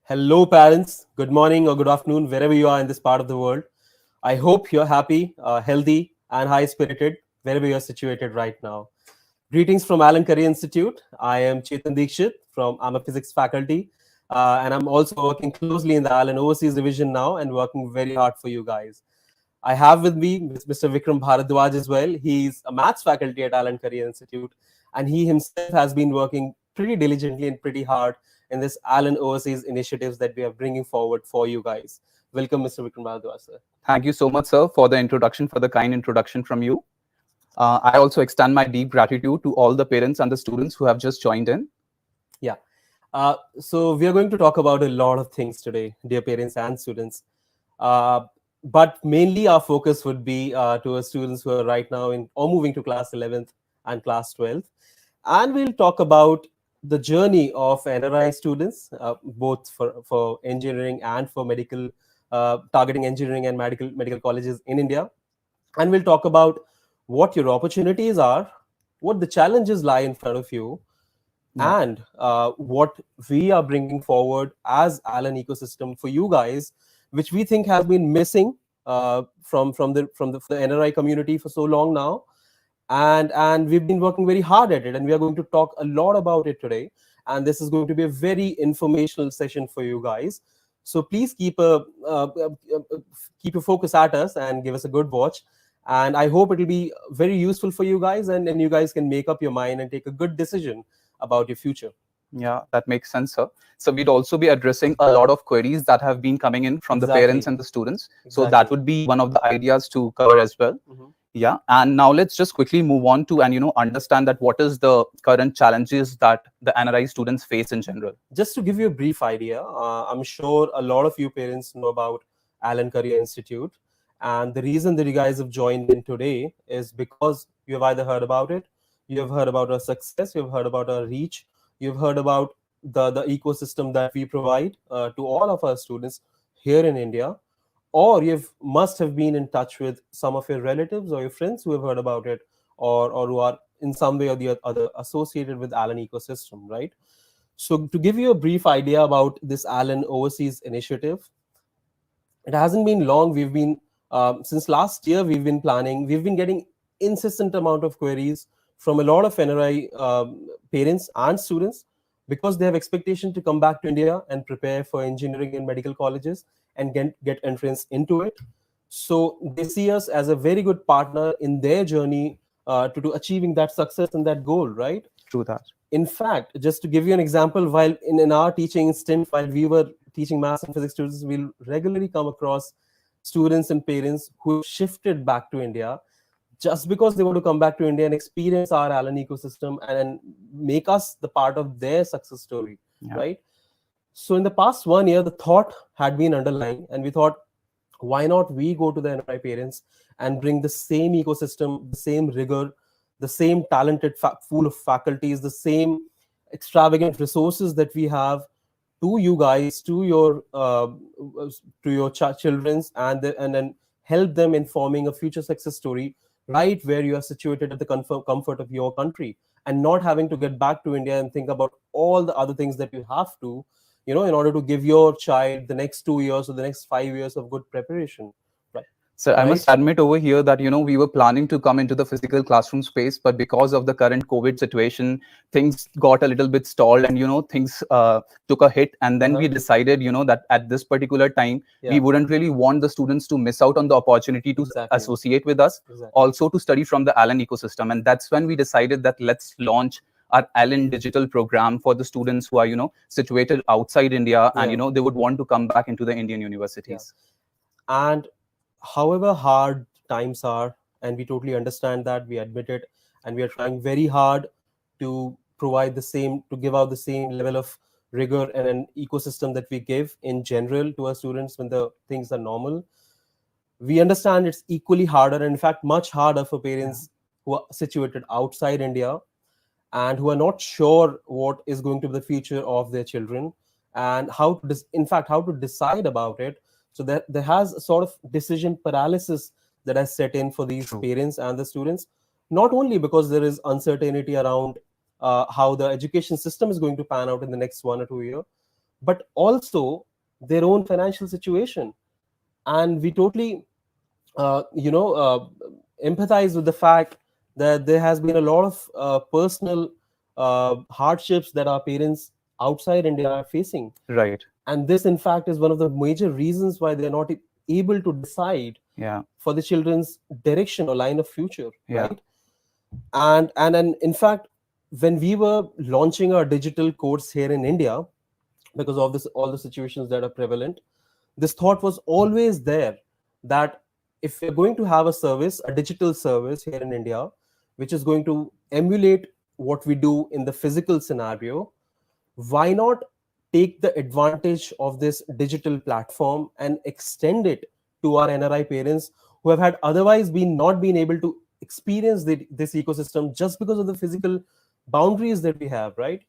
Hello, parents. Good morning or good afternoon, wherever you are in this part of the world. I hope you're happy, healthy, and high spirited wherever you're situated right now. Greetings from Alan Curry Institute. I am Chetan Dikshit I'm a physics faculty, and I'm also working closely in the Alan Overseas Division now and working very hard for you guys. I have with me Mr. Vikram Bharadwaj as well. He's a maths faculty at Alan Curry Institute, and he himself has been working pretty diligently and pretty hard in this Alan Overseas initiatives that we are bringing forward for you guys. Welcome, Mr. Vikram Bharadwaj, sir. Thank you so much, sir, for the introduction, for the kind introduction from you. I also extend my deep gratitude to all the parents and the students who have just joined in. Yeah. So we are going to talk about a lot of things today, dear parents and students. But mainly our focus would be to our students who are right now in or moving to class 11th and class 12th. And we'll talk about the journey of NRI students, both for engineering and for medical, targeting engineering and medical colleges in India. And we'll talk about what your opportunities are, what the challenges lie in front of you, and what we are bringing forward as Alan ecosystem for you guys, which we think has been missing from the NRI community for so long now, and we've been working very hard at it, and we are going to talk a lot about it today. And this is going to be a very informational session for you guys. So please keep a focus at us and give us a good watch. And I hope it will be very useful for you guys, and you guys can make up your mind and take a good decision about your future. Yeah, that makes sense, sir. So we'd also be addressing a lot of queries that have been coming in from the parents and the students. So that would be one of the ideas to cover as well. Yeah, and now let's just quickly move on to and understand that what is the current challenges that the NRI students face in general. Just to give you a brief idea, I'm sure a lot of you parents know about Alan Curry Institute, and the reason that you guys have joined in today is because you have either heard about it, you have heard about our success, you've heard about our reach, you've heard about the ecosystem that we provide to all of our students here in India, or you must have been in touch with some of your relatives or your friends who have heard about it, or who are in some way or the other associated with Alan ecosystem, right? So to give you a brief idea about this Alan Overseas initiative, it hasn't been long. We've been since last year we've been planning. We've been getting incessant amount of queries from a lot of NRI parents and students, because they have expectation to come back to India and prepare for engineering and medical colleges and get entrance into it. So they see us as a very good partner in their journey to achieving that success and that goal, right? True that. In fact, just to give you an example, while in our teaching stint, while we were teaching maths and physics students, we'll regularly come across students and parents who have shifted back to India just because they want to come back to India and experience our Alan ecosystem and make us the part of their success story, right? So in the past 1 year, the thought had been underlying, and we thought, why not we go to the NRI parents and bring the same ecosystem, the same rigor, the same talented pool of faculties, the same extravagant resources that we have to you guys, to your children's, and then help them in forming a future success story right where you are situated at the comfort of your country, and not having to get back to India and think about all the other things that you have to, in order to give your child the next 2 years or the next 5 years of good preparation. So I must admit over here that, we were planning to come into the physical classroom space, but because of the current COVID situation, things got a little bit stalled, and, things took a hit. And then we decided, that at this particular time, we wouldn't really want the students to miss out on the opportunity to associate with us, also to study from the Alan ecosystem. And that's when we decided that let's launch our Alan digital program for the students who are, situated outside India, and, they would want to come back into the Indian universities. And however hard times are, and we totally understand that, we admit it, and we are trying very hard to give out the same level of rigor and an ecosystem that we give in general to our students when the things are normal. We understand it's equally harder, and in fact much harder, for parents who are situated outside India and who are not sure what is going to be the future of their children, and how to decide about it. So that there has a sort of decision paralysis that has set in for these parents and the students, not only because there is uncertainty around how the education system is going to pan out in the next 1 or 2 years, but also their own financial situation. And we totally empathize with the fact that there has been a lot of personal hardships that our parents outside India are facing. Right. And this, in fact, is one of the major reasons why they're not able to decide Yeah. for the children's direction or line of future, Yeah. right? And in fact, when we were launching our digital course here in India, because of this all the situations that are prevalent, this thought was always there that if we're going to have a service, a digital service here in India, which is going to emulate what we do in the physical scenario, why not take the advantage of this digital platform and extend it to our NRI parents who have had otherwise been not been able to experience this ecosystem just because of the physical boundaries that we have, right?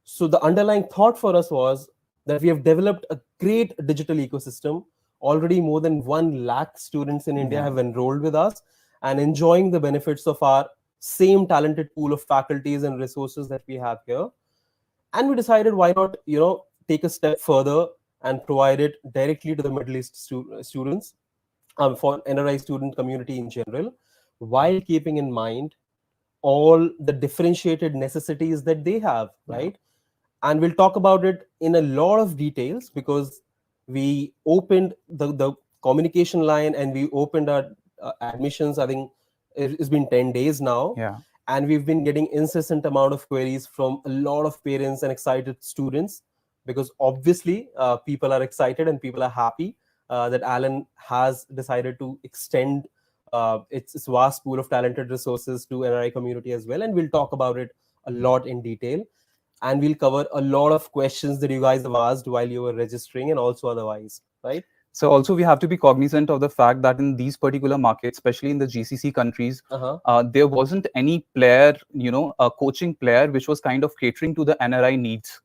So the underlying thought for us was that we have developed a great digital ecosystem. Already more than 1 lakh students in India Yeah. have enrolled with us and enjoying the benefits of our same talented pool of faculties and resources that we have here. And we decided, why not take a step further and provide it directly to the Middle East students, for NRI student community in general, while keeping in mind all the differentiated necessities that they have, Yeah. right? And we'll talk about it in a lot of details, because we opened the communication line and we opened our admissions. I think it's been 10 days now, Yeah. and we've been getting incessant amount of queries from a lot of parents and excited students, because obviously people are excited and people are happy that Alan has decided to extend its vast pool of talented resources to NRI community as well. And we'll talk about it a lot in detail, and we'll cover a lot of questions that you guys have asked while you were registering and also otherwise, right? So also we have to be cognizant of the fact that in these particular markets, especially in the GCC countries, Uh-huh. there wasn't any player, a coaching player, which was kind of catering to the NRI needs.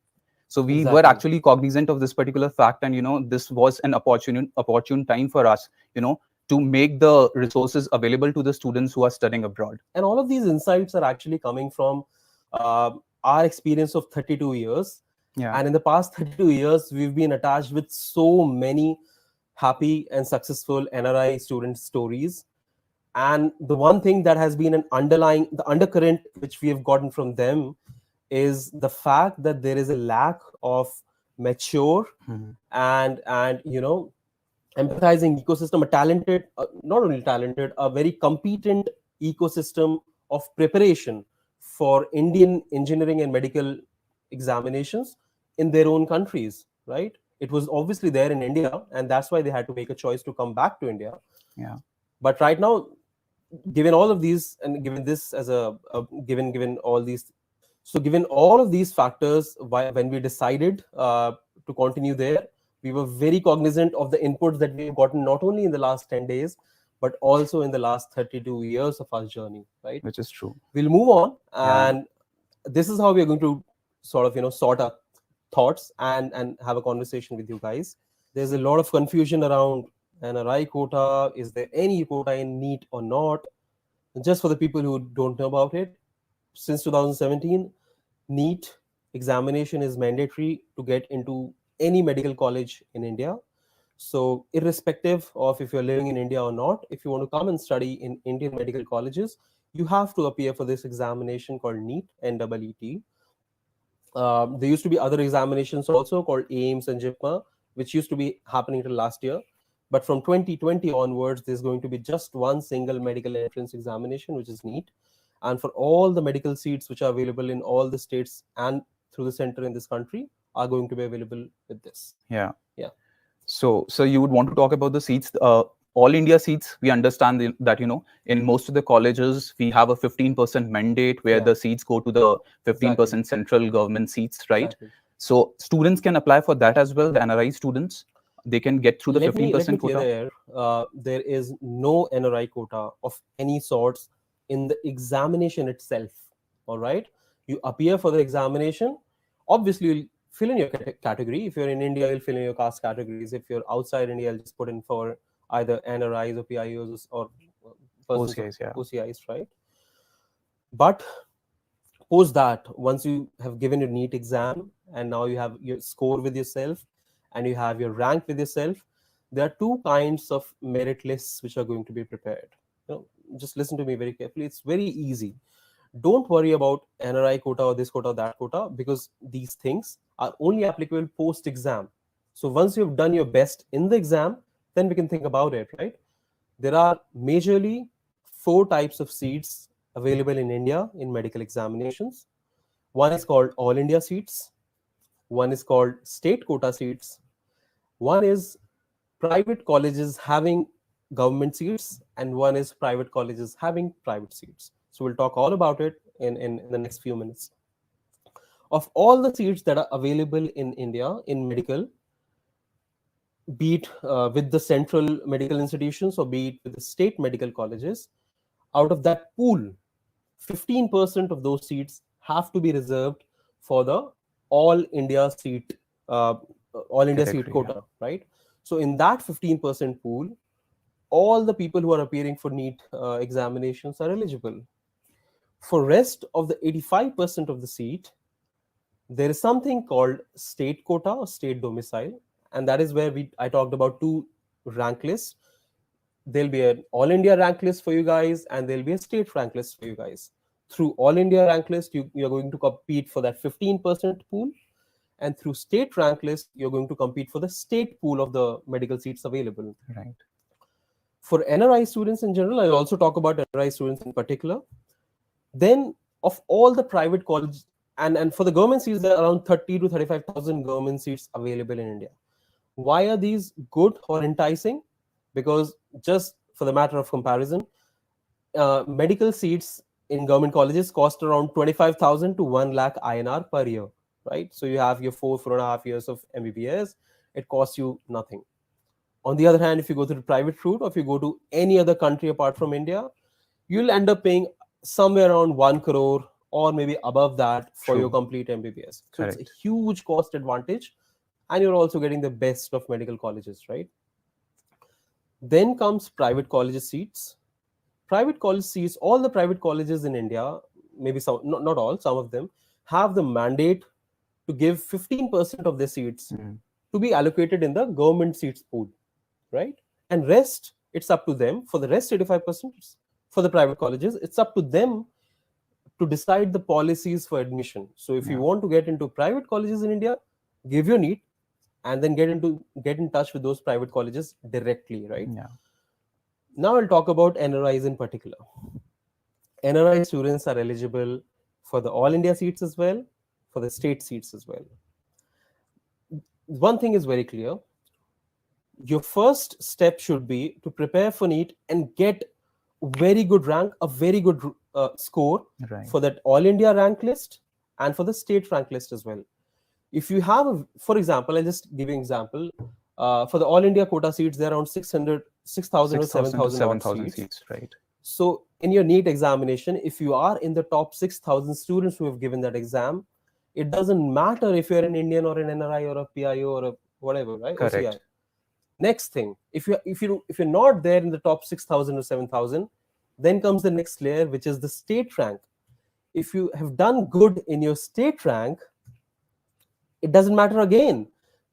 So we were Exactly. actually cognizant of this particular fact, and this was an opportune time for us, to make the resources available to the students who are studying abroad. And all of these insights are actually coming from uh, our experience of 32 years. Yeah. And in the past 32 years, we've been attached with so many happy and successful NRI student stories. And the one thing that has been the undercurrent which we have gotten from them is the fact that there is a lack of mature Mhm. and empathizing ecosystem, a talented, not only talented, a very competent ecosystem of preparation for Indian engineering and medical examinations in their own countries, right? It was obviously there in India, and that's why they had to make a choice to come back to India. Yeah. But right now, given all of these, and given this as given all these, so given all of these factors, when we decided to continue there, we were very cognizant of the inputs that we've gotten not only in the last 10 days but also in the last 32 years of our journey, right? Which is true. We'll move on, Yeah. and this is how we are going to sort of sort our thoughts and have a conversation with you guys. There's a lot of confusion around NRI quota. Is there any quota in NEET or not? Just for the people who don't know about it, since 2017, NEET examination is mandatory to get into any medical college in India. So, irrespective of if you're living in India or not, if you want to come and study in Indian medical colleges, you have to appear for this examination called NEET, NEET. There used to be other examinations also called AIMS and JIPMA, which used to be happening till last year. But from 2020 onwards, there's going to be just one single medical entrance examination, which is NEET. And for all the medical seats which are available in all the states and through the center in this country are going to be available with this. Yeah. Yeah. So you would want to talk about the seats, all India seats. We understand that in most of the colleges we have a 15% mandate where Yeah. the seats go to the 15% Exactly. central government seats, right? Exactly. So students can apply for that as well. The NRI students, they can get through the Let me 15% clear the quota. air. There is no NRI quota of any sorts in the examination itself. All right, you appear for the examination. Obviously, you'll fill in your category. If you're in India, you'll fill in your caste categories. If you're outside India, you'll just put in for either NRIs or PIOs or persons of OCIs, yeah. OCIs, right? But post that, once you have given your NEET exam and now you have your score with yourself and you have your rank with yourself, there are two kinds of merit lists which are going to be prepared. You know, just listen to me very carefully. It's very easy. Don't worry about NRI quota or this quota or that quota, because these things are only applicable post exam. So once you've done your best in the exam, then we can think about it, right? There are majorly four types of seats available in India in medical examinations. One is called All India seats, one is called state quota seats, one is private colleges having government seats, and one is private colleges having private seats. So we'll talk all about it in the next few minutes. Of all the seats that are available in India in medical, be it with the central medical institutions or be it with the state medical colleges, out of that pool, 15% of those seats have to be reserved for the all India seat, uh, all India seat Category, yeah. quota, right? So in that 15% pool, all the people who are appearing for NEET examinations are eligible. For rest of the 85% of the seat, there is something called state quota or state domicile, and that is where I talked about two rank lists. There'll be an all India rank list for you guys, and there'll be a state rank list for you guys. Through all India rank list, you're going to compete for that 15% pool, and through state rank list, you're going to compete for the state pool of the medical seats available. Right. For NRI students in general, I'll also talk about NRI students in particular. Then, of all the private colleges, and for the government seats, there are around 30 to 35,000 government seats available in India. Why are these good or enticing? Because just for the matter of comparison, medical seats in government colleges cost around 25,000 to 1 lakh INR per year, right? So you have your 4.5 years of MBBS, it costs you nothing. On the other hand, if you go to the private route or if you go to any other country apart from India, you'll end up paying somewhere around 1 crore or maybe above that for True. your complete MBBS. So it's a Correct. huge cost advantage, and you're also getting the best of medical colleges, right? Then comes private colleges seats. Private college seats, all the private colleges in India, maybe some, not all, some of them, have the mandate to give 15% of their seats to be allocated in the government seats pool, right? And rest, it's up to them. For the rest 85%, for the private colleges, it's up to them to decide the policies for admission. So if you want to get into private colleges in India, give your NEET and then get in touch with those private colleges directly, right? Yeah. Now I'll talk about NRIs in particular. NRI students are eligible for the all India seats as well, for the state seats as well. One thing is very clear. Your first step should be to prepare for NEET and get very good rank, a very good score for that all India rank list and for the state rank list as well. If you have, for example, I'll just give you an example. For the all India quota seats, there are around 6,000 or 7,000 seats, right? So in your NEET examination, if you are in the top 6,000 students who have given that exam, it doesn't matter if you're an Indian or an NRI or a PIO or a whatever, right? Correct. OCI. Next thing, if you're not there in the top 6,000 or 7,000, then comes the next layer, which is the state rank. If you have done good in your state rank, it doesn't matter again.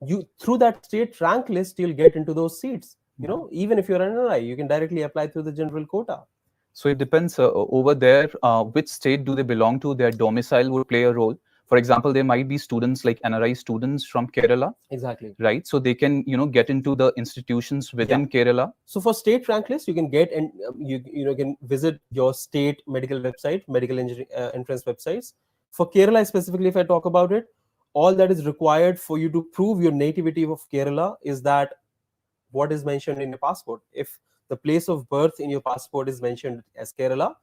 You, through that state rank list, you'll get into those seats. You know, even if you're an NRI, you can directly apply through the general quota. So it depends over there, which state do they belong to? Their domicile would play a role. For example, there might be students like NRI students from Kerala. Exactly. Right. So they can, get into the institutions within Kerala. So for state rank list, you can get and you can visit your state medical website, medical engineering entrance websites. For Kerala specifically, if I talk about it, all that is required for you to prove your nativity of Kerala is that what is mentioned in your passport. If the place of birth in your passport is mentioned as Kerala,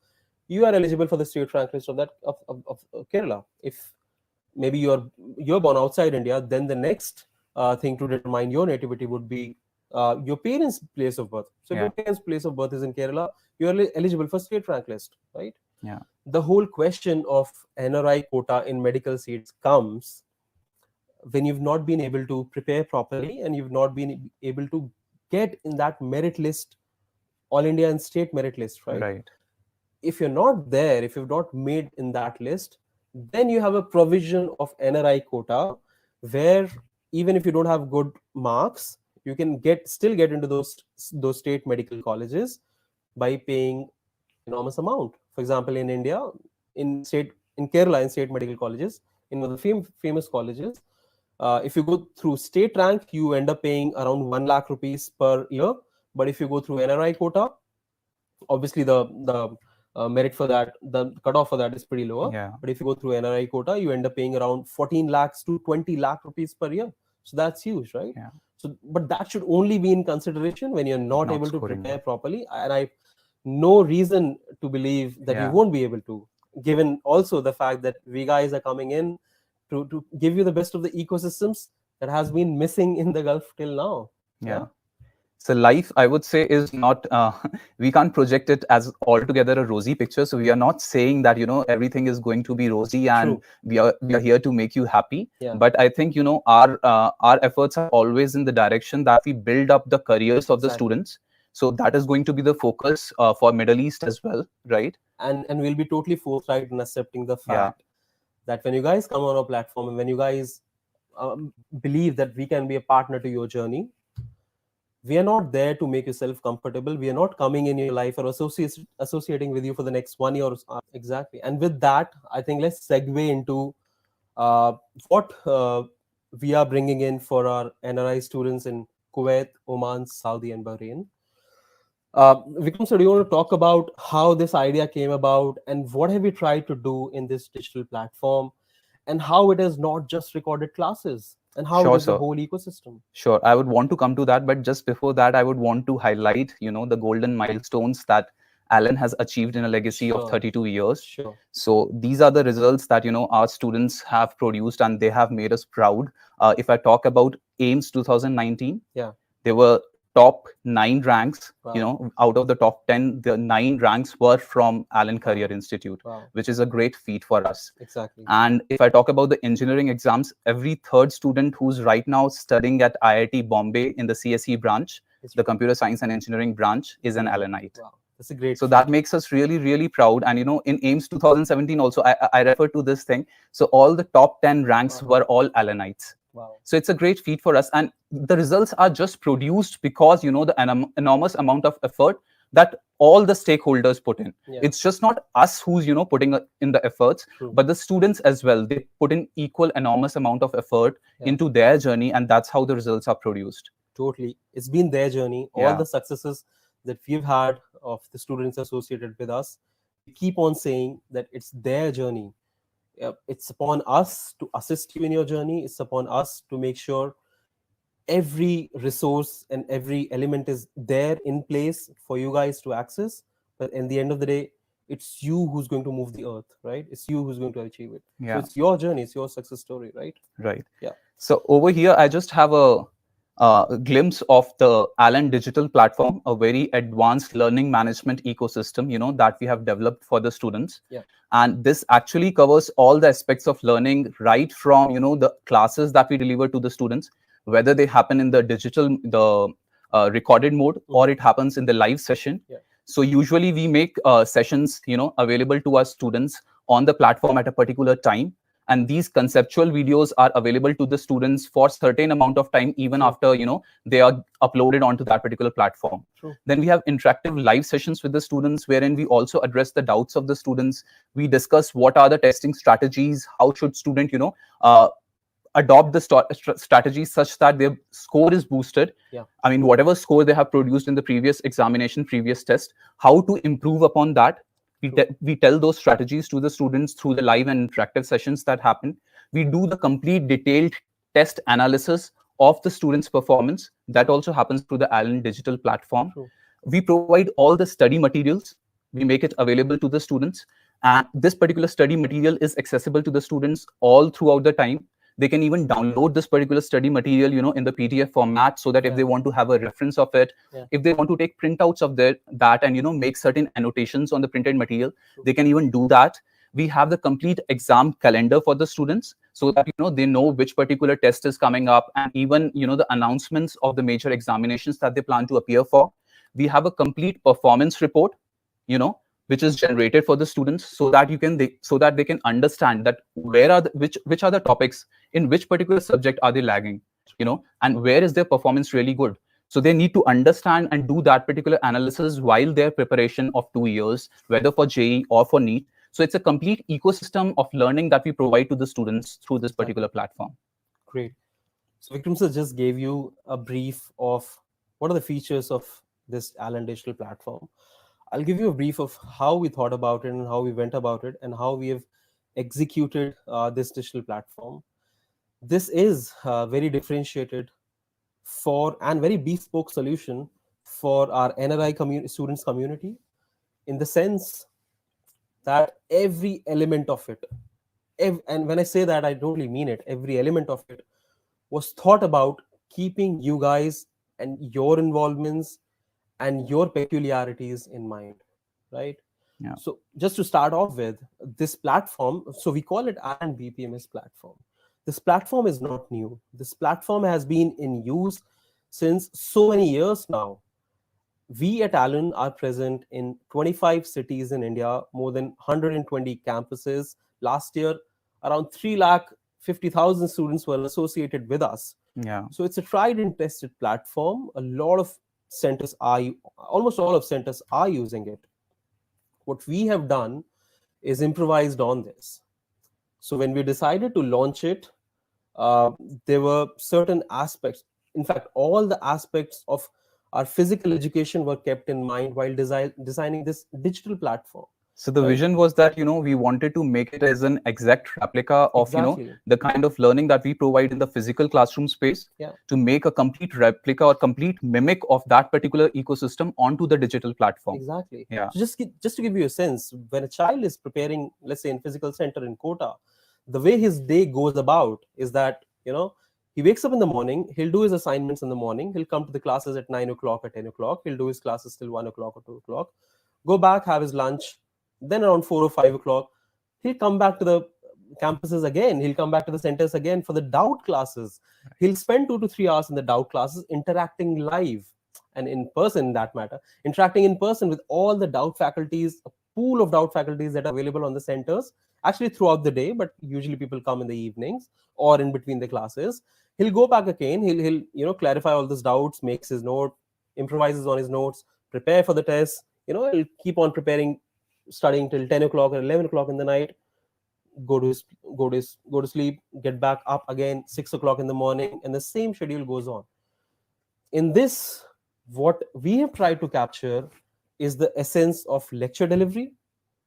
you are eligible for the state rank list of that of Kerala. If maybe you're born outside India, then the next thing to determine your nativity would be your parents' place of birth. So if your parents' place of birth is in Kerala, you are eligible for state rank list, right? Yeah. The whole question of NRI quota in medical seats comes when you've not been able to prepare properly and you've not been able to get in that merit list, all India and state merit list, right? Right. If you're not there, if you've not made in that list, Then you have a provision of NRI quota, where even if you don't have good marks, you can still get into those state medical colleges by paying enormous amount. For example, in India, in Kerala, in state medical colleges, in one of the famous colleges, if you go through state rank, you end up paying around 1 lakh rupees per year. But if you go through NRI quota, obviously the merit for that, the cutoff for that is pretty lower. Yeah. But if you go through NRI quota, you end up paying around 14 lakhs to 20 lakh rupees per year. So that's huge, right? Yeah. So, but that should only be in consideration when you're not Not able to scoring prepare well. properly. And I no reason to believe that you Yeah. won't be able to, given also the fact that we guys are coming in to give you the best of the ecosystems that has been missing in the Gulf till now. Yeah. So life, I would say, is not, we can't project it as altogether a rosy picture. So we are not saying that, everything is going to be rosy and True. we are here to make you happy. Yeah. But I think, our efforts are always in the direction that we build up the careers of the Exactly. students. So that is going to be the focus for Middle East as well, right? And we'll be totally forthright in accepting the Yeah. fact that when you guys come on our platform and when you guys believe that we can be a partner to your journey, we are not there to make yourself comfortable. We are not coming in your life or associating with you for the next 1 year or so. Exactly. And with that, I think let's segue into what we are bringing in for our NRI students in Kuwait, Oman, Saudi, and Bahrain. Vikram, sir, do you want to talk about how this idea came about and what have we tried to do in this digital platform and how it is not just recorded classes and how it Sure, is the sir. whole ecosystem? Sure. I would want to come to that, but just before that, I would want to highlight, the golden milestones that Alan has achieved in a legacy of Sure. 32 years. Sure. So these are the results that, our students have produced and they have made us proud. If I talk about AIMS 2019, Yeah. they were top 9 ranks, Wow. out of the top 10, the 9 ranks were from Allen Career Institute, Wow. which is a great feat for us. Exactly. And if I talk about the engineering exams, every third student who's right now studying at IIT Bombay in the CSE branch, the Computer Science and Engineering branch, is an Allenite. Wow. That's a great So feat. that makes us really, really proud. And, in AIMS 2017 also, I refer to this thing. So all the top 10 ranks were all Allenites. Wow. So it's a great feat for us. And the results are just produced because, the enormous amount of effort that all the stakeholders put in. Yeah. It's just not us who's, putting in the efforts, True. but the students as well. They put in equal enormous amount of effort Yeah. into their journey, and that's how the results are produced. Totally. It's been their journey. All Yeah. the successes that we've had of the students associated with us, we keep on saying that it's their journey. It's upon us to assist you in your journey. It's upon us to make sure every resource and every element is there in place for you guys to access. But in the end of the day, it's you who's going to move the earth, right? It's you who's going to achieve it. Yeah. So it's your journey, it's your success story, right? Right. Yeah. So over here, I just have a glimpse of the Allen Digital Platform, a very advanced learning management ecosystem, that we have developed for the students. Yeah. And this actually covers all the aspects of learning, right from, the classes that we deliver to the students, whether they happen in the recorded mode or it happens in the live session. Yeah. So usually we make sessions, available to our students on the platform at a particular time. And these conceptual videos are available to the students for certain amount of time, even after, they are uploaded onto that particular platform. True. Then we have interactive live sessions with the students, wherein we also address the doubts of the students. We discuss what are the testing strategies, how should student, adopt the strategies such that their score is boosted. Yeah. I mean, whatever score they have produced in the previous examination, previous test, how to improve upon that. We tell those strategies to the students through the live and interactive sessions that happen. We do the complete detailed test analysis of the students' performance. That also happens through the Allen Digital Platform. True. We provide all the study materials. We make it available to the students. And this particular study material is accessible to the students all throughout the time. They can even download this particular study material, in the PDF format, so that if they want to have a reference of it, if they want to take printouts of that and, make certain annotations on the printed material, they can even do that. We have the complete exam calendar for the students so that, they know which particular test is coming up, and even, the announcements of the major examinations that they plan to appear for. We have a complete performance report, which is generated for the students, so that so that they can understand that where are which are the topics, in which particular subject are they lagging, and where is their performance really good. So they need to understand and do that particular analysis while their preparation of 2 years, whether for JE or for NEET. So it's a complete ecosystem of learning that we provide to the students through this particular platform. Great. So Vikram sir just gave you a brief of what are the features of this Allen digital platform. I'll give you a brief of how we thought about it and how we went about it and how we have executed this digital platform. This is very differentiated for and very bespoke solution for our NRI students community, in the sense that every element of it, and when I say that, I totally mean it, every element of it was thought about keeping you guys and your involvements and your peculiarities in mind, right? Yeah. So just to start off with this platform, so we call it Allen BPMS platform. This platform is not new. This platform has been in use since so many years now. We at Allen are present in 25 cities in India, more than 120 campuses. Last year, around 350,000 students were associated with us. Yeah. So it's a tried and tested platform. A lot of centers are, almost all of centers are using it. What we have done is improvised on this. So when we decided to launch it, uh, there were certain aspects. In fact, all the aspects of our physical education were kept in mind while designing this digital platform. So the Right? vision was that, we wanted to make it as an exact replica of, Exactly. the kind of learning that we provide in the physical classroom space, Yeah. to make a complete replica or complete mimic of that particular ecosystem onto the digital platform. Exactly. Yeah. So just to give you a sense, when a child is preparing, let's say in physical center in Kota, the way his day goes about is that, he wakes up in the morning, he'll do his assignments in the morning, he'll come to the classes at 9 o'clock or 10 o'clock, he'll do his classes till 1 o'clock or 2 o'clock, go back, have his lunch, then around 4 or 5 o'clock, he'll come back to the campuses again, he'll come back to the centers again for the doubt classes. He'll spend 2 to 3 hours in the doubt classes interacting live and in person, in that matter, interacting in person with all the doubt faculties, a pool of doubt faculties that are available on the centers, actually throughout the day, but usually people come in the evenings or in between the classes. He'll go back again, he'll clarify all these doubts, makes his note, improvises on his notes, prepare for the test, he'll keep on preparing, studying till 10 o'clock or 11 o'clock in the night, go to his, go to sleep, get back up again 6 o'clock in the morning, and the same schedule goes on. In this, what we have tried to capture is the essence of lecture delivery,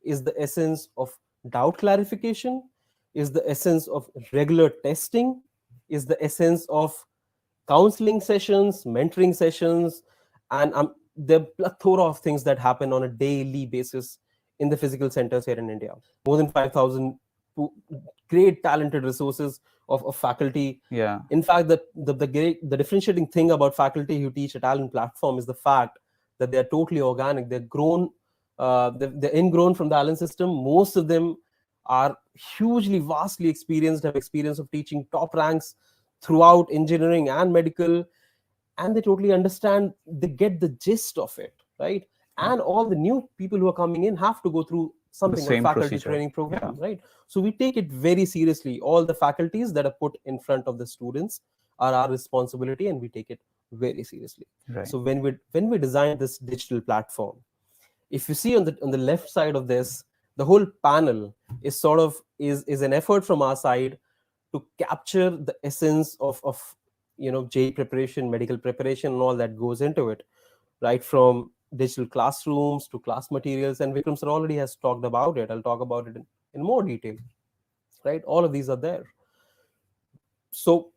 is the essence of doubt clarification, is the essence of regular testing, is the essence of counseling sessions, mentoring sessions, and the plethora of things that happen on a daily basis in the physical centers here in India. More than 5,000 great talented resources of faculty. Yeah. In fact, the differentiating thing about faculty who teach at Allen platform is the fact that they're totally organic. They're grown, they're ingrown from the Allen system. Most of them are hugely, vastly experienced, have experience of teaching top ranks throughout engineering and medical, and they totally understand, they get the gist of it, right? And all the new people who are coming in have to go through something called same faculty procedure. training program, right? So we take it very seriously. All the faculties that are put in front of the students are our responsibility, and we take it very seriously. Right. So when we designed this digital platform, if you see on the left side of this, the whole panel is sort of is an effort from our side to capture the essence of JE preparation, medical preparation, and all that goes into it, right? From digital classrooms to class materials, and Vikram sir already has talked about it. I'll talk about it in more detail, right? All of these are there. So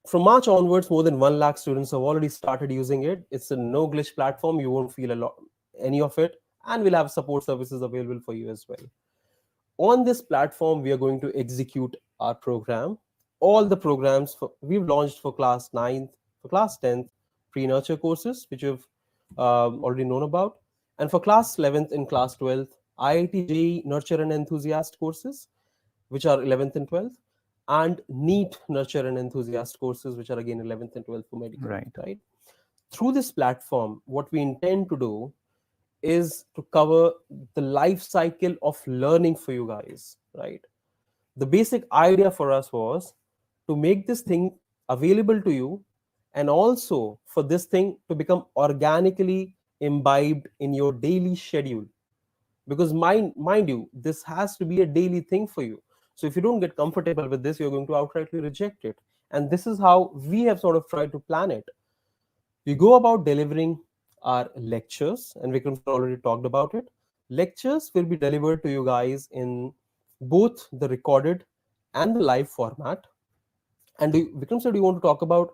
from March onwards, more than 1 lakh students have already started using it. It's a no glitch platform. You won't feel any of it, and we'll have support services available for you as well. On this platform, we are going to execute our program. All the programs we've launched for class 9th, for class 10th, pre-nurture courses, which you've already known about. And for class 11th and class 12th, IIT JEE Nurture and Enthusiast courses, which are 11th and 12th, and NEET Nurture and Enthusiast courses, which are again 11th and 12th for medical, Right. right? Through this platform, what we intend to do is to cover the life cycle of learning for you guys, right? The basic idea for us was to make this thing available to you, and also for this thing to become organically imbibed in your daily schedule. Because mind you, this has to be a daily thing for you. So if you don't get comfortable with this, you're going to outrightly reject it. And this is how we have sort of tried to plan it. We go about delivering our lectures, and Vikram sir already talked about it. Lectures will be delivered to you guys in both the recorded and the live format. And Vikram sir, do you want to talk about?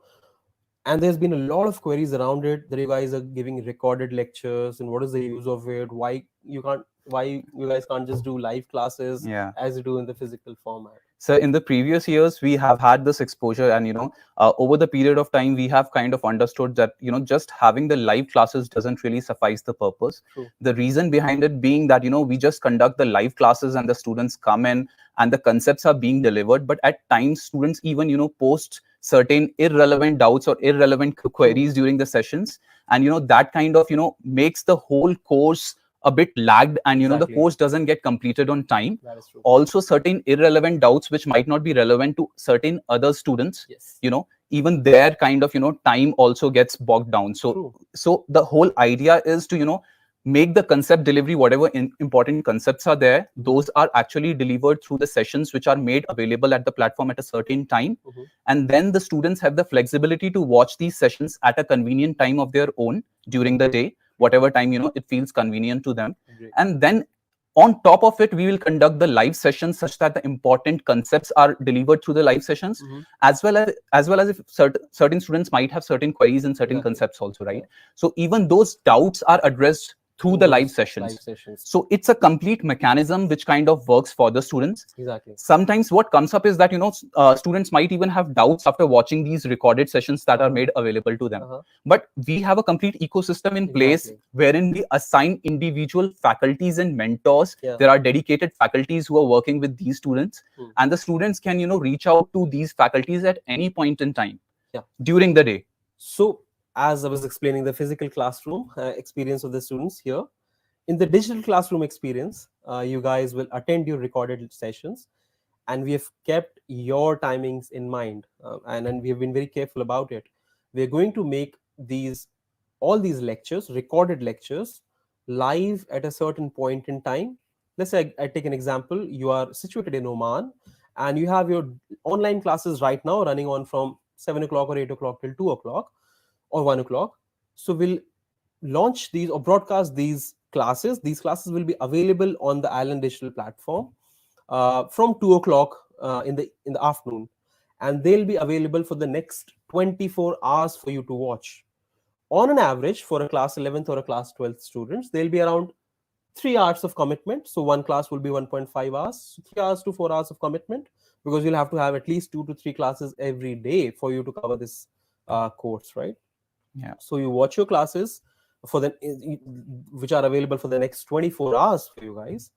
And there's been a lot of queries around it, that you guys are giving recorded lectures, and what is the use of it? Why you guys can't just do live classes Yeah. as you do in the physical format? So in the previous years, we have had this exposure, and over the period of time, we have kind of understood that just having the live classes doesn't really suffice the purpose. True. The reason behind it being that we just conduct the live classes and the students come in and the concepts are being delivered, but at times students even post certain irrelevant doubts or irrelevant queries during the sessions, and that kind of makes the whole course a bit lagged, and the Exactly. course doesn't get completed on time. That is true. Also certain irrelevant doubts which might not be relevant to certain other students, Yes. even their kind of time also gets bogged down. So True. so the whole idea is to make the concept delivery, whatever important concepts are there, those are actually delivered through the sessions which are made available at the platform at a certain time. And then the students have the flexibility to watch these sessions at a convenient time of their own during the day, whatever time it feels convenient to them. Great. And then on top of it, we will conduct the live sessions such that the important concepts are delivered through the live sessions, as well as if certain students might have certain queries and certain concepts also, right? So even those doubts are addressed through the live sessions. So it's a complete mechanism which kind of works for the students. Exactly. Sometimes what comes up is that students might even have doubts after watching these recorded sessions that are made available to them. But we have a complete ecosystem in place wherein we assign individual faculties and mentors. There are dedicated faculties who are working with these students, and the students can reach out to these faculties at any point in time during the day. So as I was explaining the physical classroom experience of the students here, in the digital classroom experience, you guys will attend your recorded sessions, and we have kept your timings in mind, and we have been very careful about it. We are going to make all these lectures, recorded lectures, live at a certain point in time. Let's say I take an example. You are situated in Oman, and you have your online classes right now running on from 7 o'clock or 8 o'clock till 2 o'clock or 1 o'clock. So we'll launch these or broadcast these classes. These classes will be available on the Island Digital platform from 2 o'clock in the afternoon, and they'll be available for the next 24 hours for you to watch. On an average, for a class 11th or a class 12th students, they'll be around 3 hours of commitment. So one class will be 1.5 hours, so 3 hours to 4 hours of commitment, because you'll have to have at least 2 to 3 classes every day for you to cover this course, right? Yeah. So you watch your classes for which are available for the next 24 hours for you guys.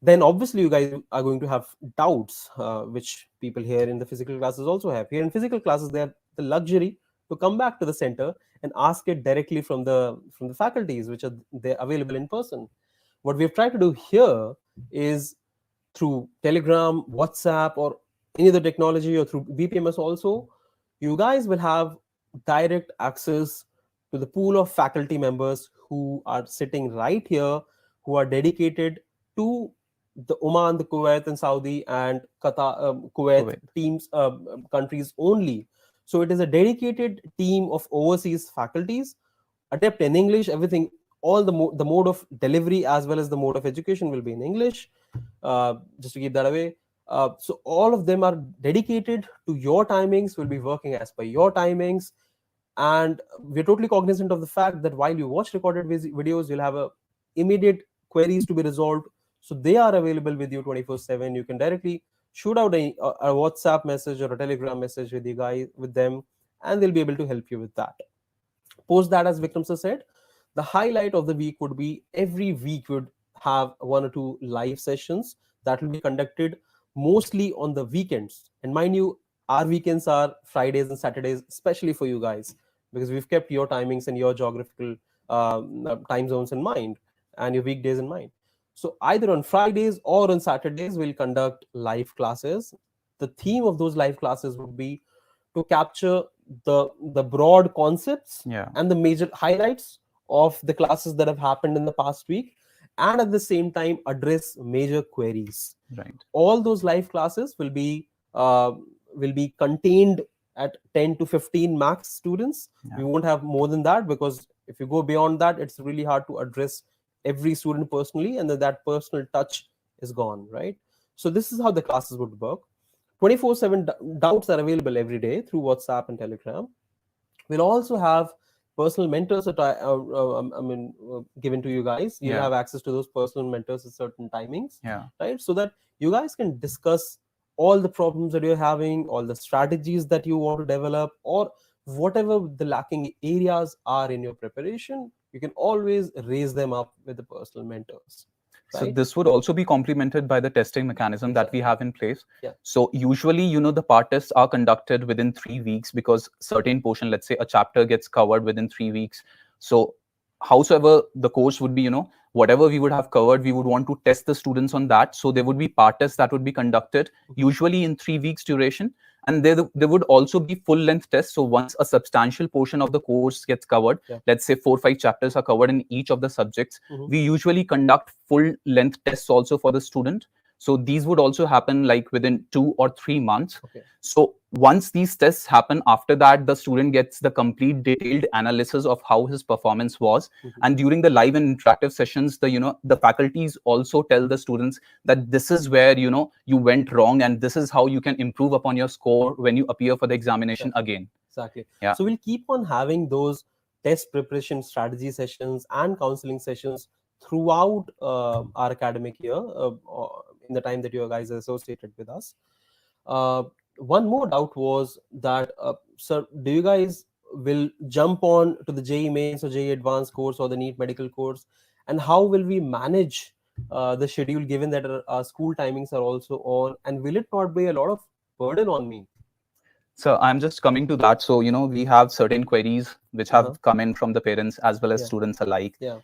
Then obviously you guys are going to have doubts, which people here in the physical classes also have. Here in physical classes, they have the luxury to come back to the center and ask it directly from the faculties, which are they're available in person. What we've tried to do here is through Telegram, WhatsApp, or any other technology, or through BPMS also, you guys will have direct access to the pool of faculty members who are sitting right here, who are dedicated to the Oman, the Kuwait and Saudi and Qatar, Kuwait teams, countries only. So it is a dedicated team of overseas faculties, adept in English, everything, all the mode of delivery as well as the mode of education will be in English, just to keep that away. So all of them are dedicated to your timings, will be working as per your timings. And we're totally cognizant of the fact that while you watch recorded videos, you'll have immediate queries to be resolved. So they are available with you 24/7. You can directly shoot out a WhatsApp message or a Telegram message with you guys, with them, and they'll be able to help you with that. Post that, as Vikram sir said, the highlight of the week would be every week would have 1 or 2 live sessions that will be conducted mostly on the weekends. And mind you, our weekends are Fridays and Saturdays, especially for you guys, because we've kept your timings and your geographical time zones in mind and your weekdays in mind. So either on Fridays or on Saturdays, we'll conduct live classes. The theme of those live classes would be to capture the broad concepts Yeah. and the major highlights of the classes that have happened in the past week, and at the same time address major queries. Right. All those live classes will be contained at 10 to 15 max students. Yeah. We won't have more than that, because if you go beyond that, it's really hard to address every student personally, and then that personal touch is gone, right? So this is how the classes would work. 24/7 doubts are available every day through WhatsApp and Telegram. We'll also have personal mentors that given to you guys. You'll Yeah. have access to those personal mentors at certain timings, Yeah. right? So that you guys can discuss all the problems that you're having, all the strategies that you want to develop, or whatever the lacking areas are in your preparation. You can always raise them up with the personal mentors. So Right? this would also be complemented by the testing mechanism that we have in place. Yeah. So usually, the part tests are conducted within 3 weeks, because certain portion, let's say a chapter, gets covered within 3 weeks. So howsoever the course would be, whatever we would have covered, we would want to test the students on that. So there would be part tests that would be conducted usually in 3 weeks duration. And there would also be full length tests. So once a substantial portion of the course gets covered, let's say 4 or 5 chapters are covered in each of the subjects, we usually conduct full length tests also for the student. So these would also happen like within 2 or 3 months. Okay. So once these tests happen, after that, the student gets the complete detailed analysis of how his performance was. And during the live and interactive sessions, the faculties also tell the students that this is where, you went wrong, and this is how you can improve upon your score when you appear for the examination again. Exactly. Yeah. So we'll keep on having those test preparation strategy sessions and counseling sessions throughout our academic year, in the time that you guys are associated with us. One more doubt was that, sir, do you guys will jump on to the JEE Mains or JEE Advanced course or the NEET medical course, and how will we manage the schedule, given that our school timings are also on, and will it not be a lot of burden on me? So I'm just coming to that. So, we have certain queries which have come in from the parents as well as students alike. Yeah.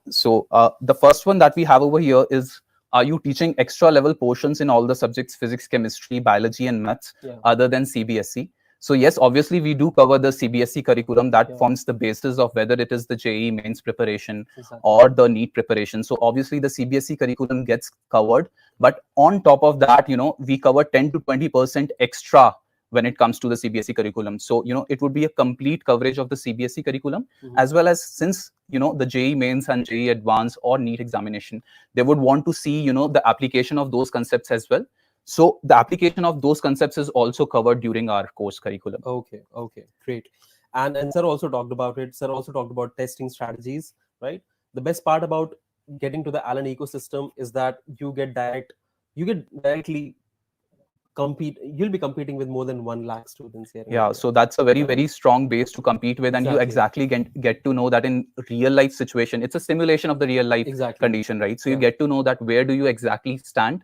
So the first one that we have over here is, are you teaching extra level portions in all the subjects, physics, chemistry, biology, and maths, other than CBSE? So yes, obviously we do cover the CBSE curriculum that forms the basis of whether it is the JEE mains preparation or the NEET preparation. So obviously the CBSE curriculum gets covered, but on top of that, we cover 10 to 20% extra when it comes to the CBSE curriculum. So, it would be a complete coverage of the CBSE curriculum, as well as, since, the JEE mains and JEE advanced or NEET examination, they would want to see, the application of those concepts as well. So the application of those concepts is also covered during our course curriculum. Okay, great. And sir also talked about it. Sir also talked about testing strategies, right? The best part about getting to the Allen ecosystem is that you get directly compete. You'll be competing with more than 1 lakh students here. Yeah, so that's a very, very strong base to compete with. And you exactly get to know that in real life situation, it's a simulation of the real life condition, right? So you get to know that where do you exactly stand,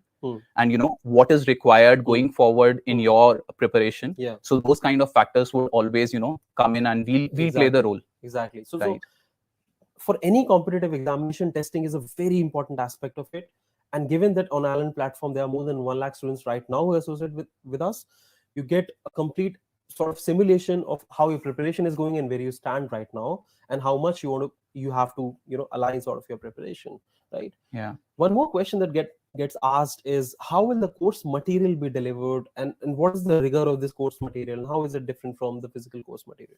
and what is required going forward in your preparation. So those kind of factors would always come in, and we'll play the role. Exactly. So for any competitive examination, testing is a very important aspect of it. And given that on Allen platform there are more than 1 lakh students right now who are associated with us, you get a complete sort of simulation of how your preparation is going and where you stand right now, and how much you have to align sort of your preparation, right? Yeah. One more question that gets asked is, how will the course material be delivered, and what is the rigor of this course material, and how is it different from the physical course material?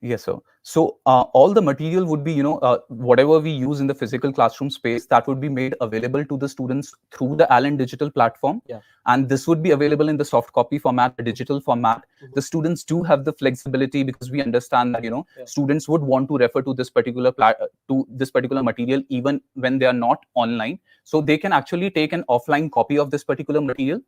Yes, sir. So all the material would be, whatever we use in the physical classroom space, that would be made available to the students through the Allen digital platform. And this would be available in the soft copy format, the digital format. The students do have the flexibility, because we understand that, students would want to refer to this particular material even when they are not online. So they can actually take an offline copy of this particular material.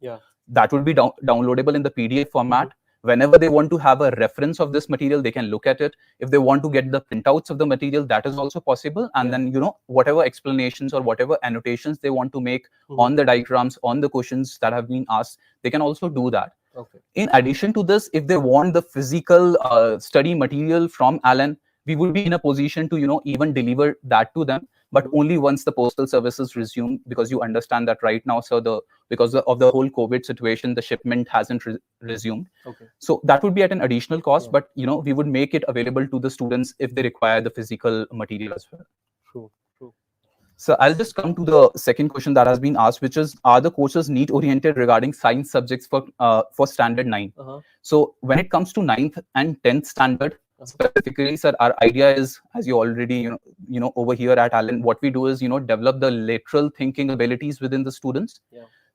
That would be downloadable in the PDF format. Whenever they want to have a reference of this material, they can look at it. If they want to get the printouts of the material, that is also possible. And then, whatever explanations or whatever annotations they want to make on the diagrams, on the questions that have been asked, they can also do that. In addition to this, if they want the physical study material from Allen, we would be in a position to, even deliver that to them, but only once the postal services resume, because you understand that right now, so because of the whole COVID situation, the shipment hasn't resumed. Okay. So that would be at an additional cost, but we would make it available to the students if they require the physical material as well. True. True. So I'll just come to the second question that has been asked, which is, are the courses NEET oriented regarding science subjects for standard 9? So when it comes to 9th and 10th standard, specifically, sir, our idea is, as you already over here at Allen, what we do is develop the lateral thinking abilities within the students.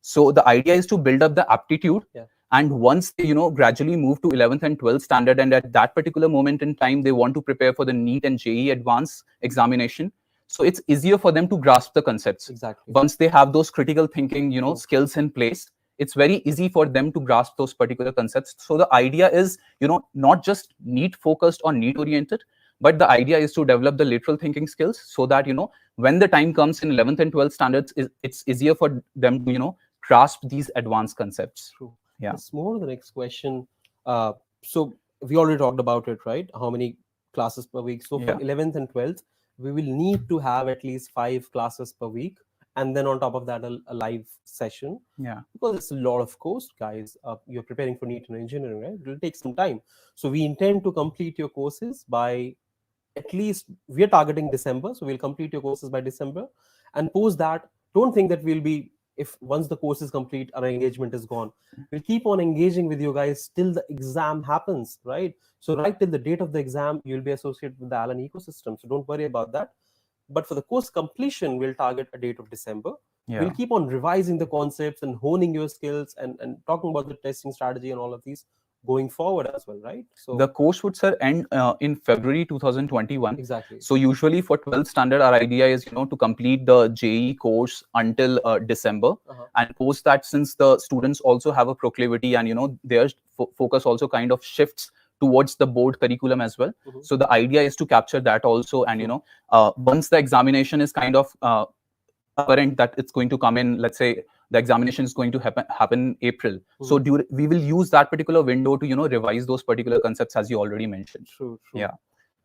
So the idea is to build up the aptitude. And once they gradually move to 11th and 12th standard, and at that particular moment in time they want to prepare for the NEET and JEE advanced examination, so it's easier for them to grasp the concepts. Exactly. Once they have those critical thinking skills in place, it's very easy for them to grasp those particular concepts. So the idea is not just NEET focused or NEET oriented, but the idea is to develop the lateral thinking skills, so that when the time comes in 11th and 12th standards, it's easier for them to grasp these advanced concepts. True. Yeah. Let's move on to the next question. So we already talked about it, right? How many classes per week? So for 11th and 12th, we will need to have at least 5 classes per week, and then on top of that, a live session. Yeah. Because it's a lot of course, guys. You're preparing for NEET and engineering, right? It will take some time. So we intend to complete your courses by, at least we're targeting December. So we'll complete your courses by December, and post that, don't think that we'll be, if once the course is complete, our engagement is gone. We'll keep on engaging with you guys till the exam happens, right? So right till the date of the exam, you'll be associated with the Allen ecosystem. So don't worry about that. But for the course completion, we'll target a date of December. We'll keep on revising the concepts and honing your skills, and talking about the testing strategy and all of these going forward as well, right? So the course would, sir, end in February 2021. Exactly. So usually for 12th standard, our idea is to complete the JEE course until December, and post that, since the students also have a proclivity, and their focus also kind of shifts towards the board curriculum as well. So the idea is to capture that also, and once the examination is kind of apparent that it's going to come in, let's say the examination is going to happen in April. So we will use that particular window to revise those particular concepts, as you already mentioned. True. Yeah.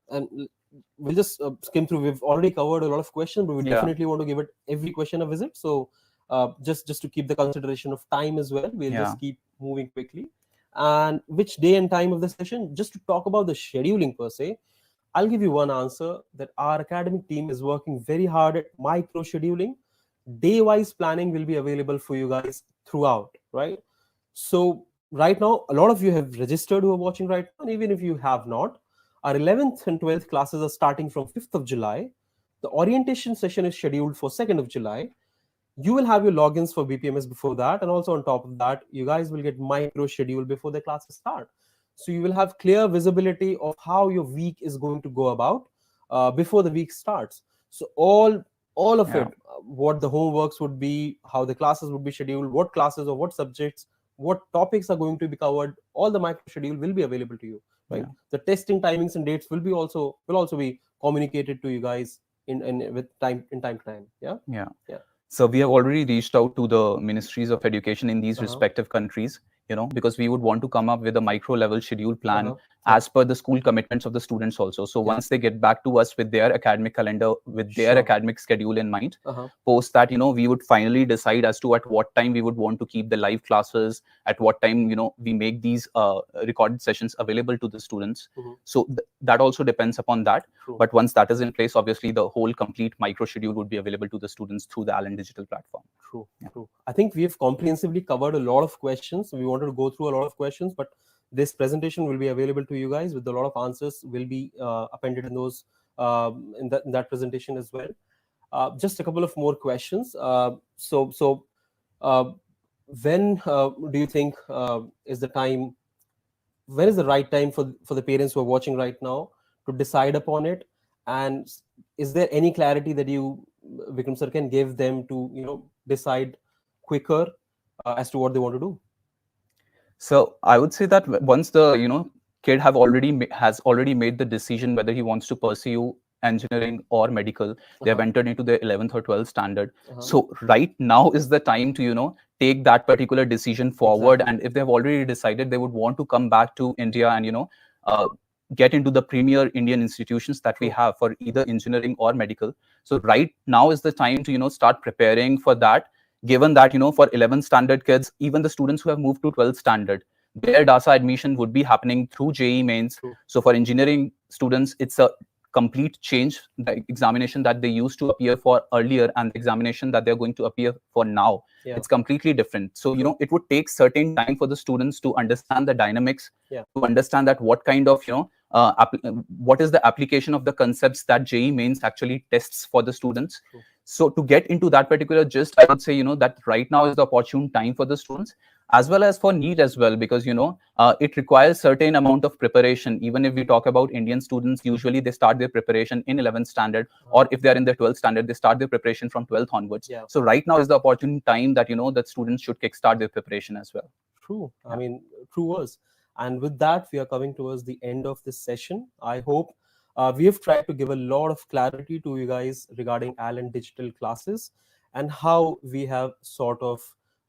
And we'll just skim through. We've already covered a lot of questions, but we definitely want to give it every question a visit. So just to keep the consideration of time as well, we'll just keep moving quickly. And which day and time of the session, just to talk about the scheduling per se, I'll give you one answer, that our academic team is working very hard at micro scheduling. Day-wise planning will be available for you guys throughout, right? So right now, a lot of you have registered who are watching right now, and even if you have not, our 11th and 12th classes are starting from 5th of July. The orientation session is scheduled for 2nd of July. You will have your logins for BPMS before that, and also on top of that, you guys will get micro schedule before the classes start. So you will have clear visibility of how your week is going to go about before the week starts. So all of it, what the homeworks would be, how the classes would be scheduled, what classes or what subjects, what topics are going to be covered, all the micro schedule will be available to you, right? The testing timings and dates will also be communicated to you guys in time to time. Yeah. So we have already reached out to the ministries of education in these respective countries, because we would want to come up with a micro level schedule plan as per the school commitments of the students also. So once they get back to us with their academic calendar, with their academic schedule in mind, post that, we would finally decide as to at what time we would want to keep the live classes, at what time, we make these recorded sessions available to the students. So that also depends upon that. But once that is in place, obviously the whole complete micro schedule would be available to the students through the Allen digital platform. True. I think we have comprehensively covered a lot of questions. We wanted to go through a lot of questions, but this presentation will be available to you guys with a lot of answers will be appended in those in that presentation as well. Just a couple of more questions. So when do you think is the time? When is the right time for the parents who are watching right now to decide upon it? And is there any clarity that you, Vikram sir, can give them to decide quicker as to what they want to do? So I would say that once the kid has already made the decision whether he wants to pursue engineering or medical, they have entered into the 11th or 12th standard. So right now is the time to take that particular decision forward. And if they have already decided they would want to come back to India and get into the premier Indian institutions that we have for either engineering or medical. So right now is the time to, start preparing for that, given that, for 11th standard kids, even the students who have moved to 12th standard, their DASA admission would be happening through JEE mains. So for engineering students, it's a complete change. The examination that they used to appear for earlier and the examination that they're going to appear for now, it's completely different. So, it would take certain time for the students to understand the dynamics, to understand that what kind of, what is the application of the concepts that JEE mains actually tests for the students. So to get into that particular gist, I would say, that right now is the opportune time for the students, as well as for NEET as well, because, it requires certain amount of preparation. Even if we talk about Indian students, usually they start their preparation in 11th standard, or if they're in their 12th standard, they start their preparation from 12th onwards. So right now is the opportune time that, that students should kickstart their preparation as well. True. I mean, true words. And with that, we are coming towards the end of this session. I hope we have tried to give a lot of clarity to you guys regarding Allen digital classes and how we have sort of,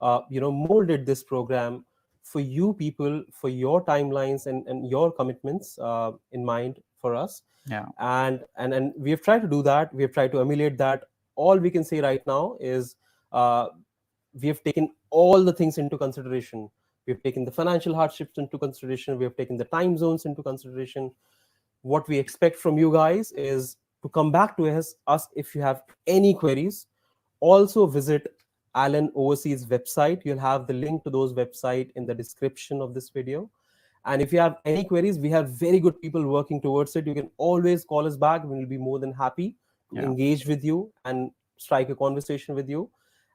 molded this program for you people, for your timelines and your commitments in mind for us. And we have tried to do that. We have tried to emulate that. All we can say right now is we have taken all the things into consideration. We have taken the financial hardships into consideration. We have taken the time zones into consideration. What we expect from you guys is to come back to us if you have any queries. Also visit Allen Overseas website. You'll have the link to those website in the description of this video. And if you have any queries, we have very good people working towards it. You can always call us back. We'll be more than happy to engage with you and strike a conversation with you.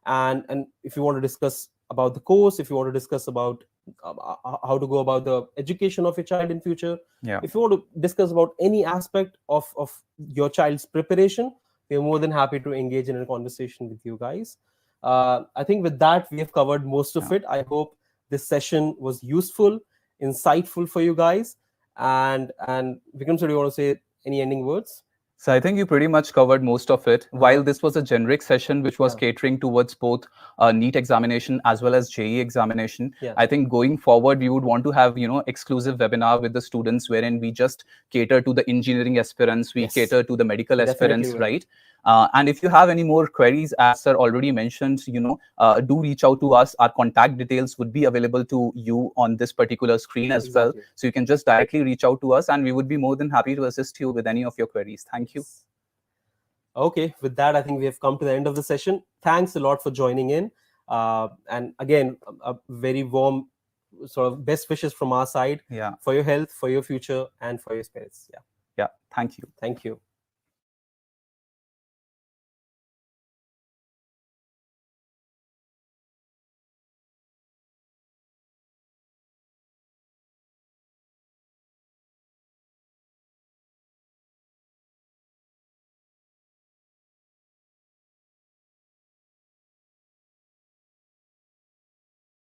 And if you want to discuss about the course, if you want to discuss about how to go about the education of your child in future, if you want to discuss about any aspect of your child's preparation, we are more than happy to engage in a conversation with you guys. I think with that, we have covered most of it. I hope this session was useful, insightful for you guys. And Vikram, sir, do you want to say any ending words? So I think you pretty much covered most of it. While this was a generic session which was catering towards both NEET examination as well as JEE examination, I think going forward we would want to have exclusive webinar with the students wherein we just cater to the engineering aspirants, we cater to the medical aspirants, right? And if you have any more queries, as sir already mentioned, do reach out to us. Our contact details would be available to you on this particular screen as well. So you can just directly reach out to us and we would be more than happy to assist you with any of your queries. Thank you. Okay, with that, I think we have come to the end of the session. Thanks a lot for joining in. And again, a very warm sort of best wishes from our side for your health, for your future, and for your spirits. Yeah. Thank you. Thank you.